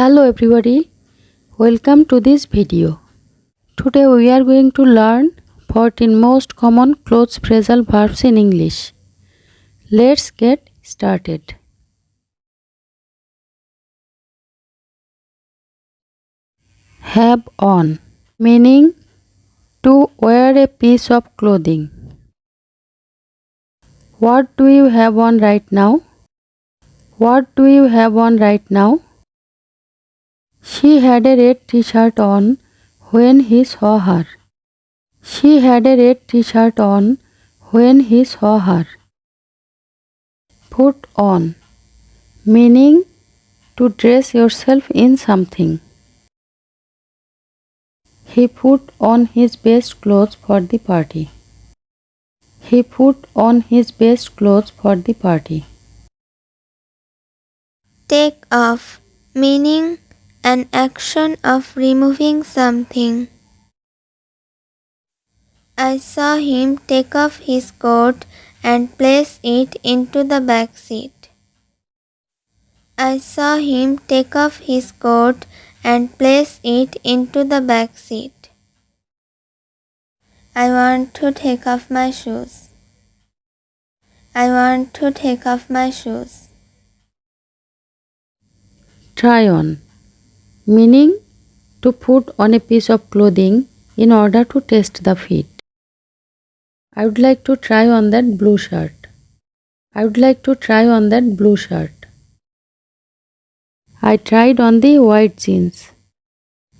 Hello everybody, welcome to this video. Today we are going to learn 14 most common close phrasal verbs in English. Let's get started. Have on, meaning to wear a piece of clothing. What do you have on right now? What do you have on right now? She had a red t-shirt on when he saw her. She had a red t-shirt on when he saw her. Put on, meaning to dress yourself in something. He put on his best clothes for the party. He put on his best clothes for the party. Take off, meaning an action of removing something. I saw him take off his coat and place it into the back seat. I saw him take off his coat and place it into the back seat. I want to take off my shoes. I want to take off my shoes. Try on, meaning to put on a piece of clothing in order to test the fit. I would like to try on that blue shirt. I would like to try on that blue shirt. I tried on the white jeans.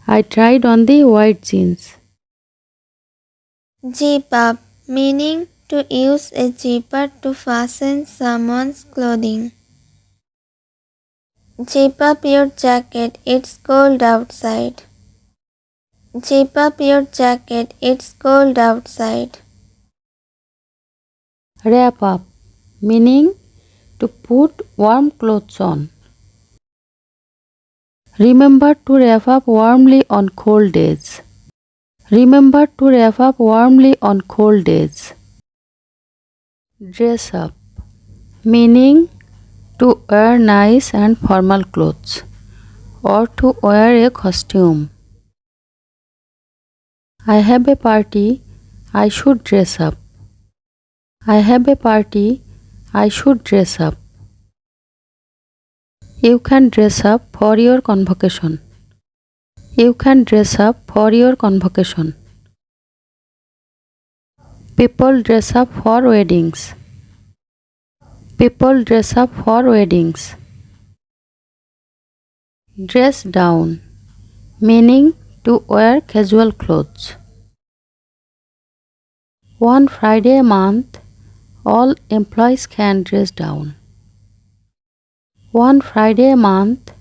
I tried on the white jeans. Zip up, meaning to use a zipper to fasten someone's clothing. Zip up your jacket, it's cold outside. Zip up your jacket, it's cold outside. Wrap up, meaning to put warm clothes on. Remember to wrap up warmly on cold days. Remember to wrap up warmly on cold days. Dress up, meaning to wear nice and formal clothes or to wear a costume. I have a party, I should dress up. I have a party, I should dress up. You can dress up for your convocation. You can dress up for your convocation. People dress up for weddings. People dress up for weddings. Dress down, meaning to wear casual clothes. One Friday a month, all employees can dress down. One Friday a month,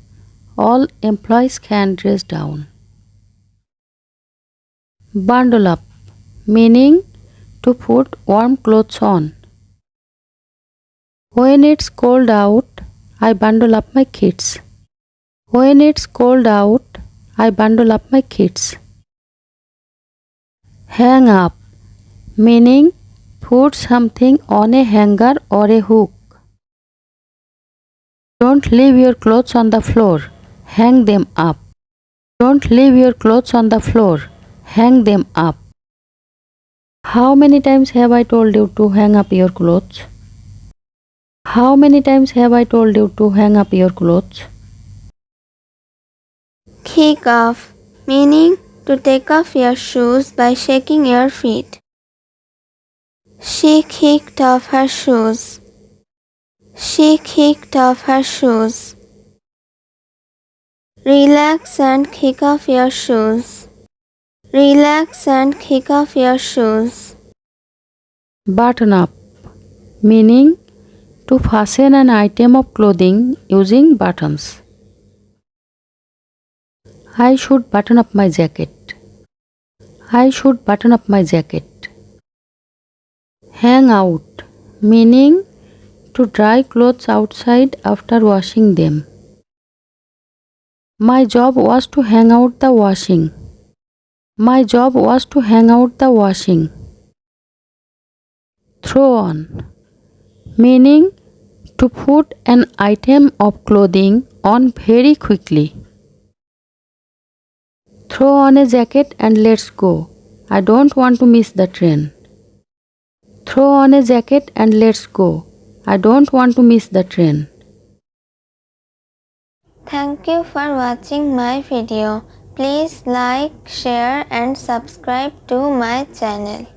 all employees can dress down. Bundle up, meaning to put warm clothes on. When it's cold out, I bundle up my kids. When it's cold out, I bundle up my kids. Hang up, meaning put something on a hanger or a hook. Don't leave your clothes on the floor, hang them up. Don't leave your clothes on the floor, hang them up. How many times have I told you to hang up your clothes? How many times have I told you to hang up your clothes? Kick off, meaning to take off your shoes by shaking your feet. She kicked off her shoes. She kicked off her shoes. Relax and kick off your shoes. Relax and kick off your shoes. Button up, meaning to fasten an item of clothing using buttons. I should button up my jacket. I should button up my jacket. Hang out, meaning to dry clothes outside after washing them. My job was to hang out the washing. My job was to hang out the washing. Throw on, meaning to put an item of clothing on very quickly. Throw on a jacket and let's go. I don't want to miss the train. Throw on a jacket and let's go. I don't want to miss the train. Thank you for watching my video. Please like, share and subscribe to my channel.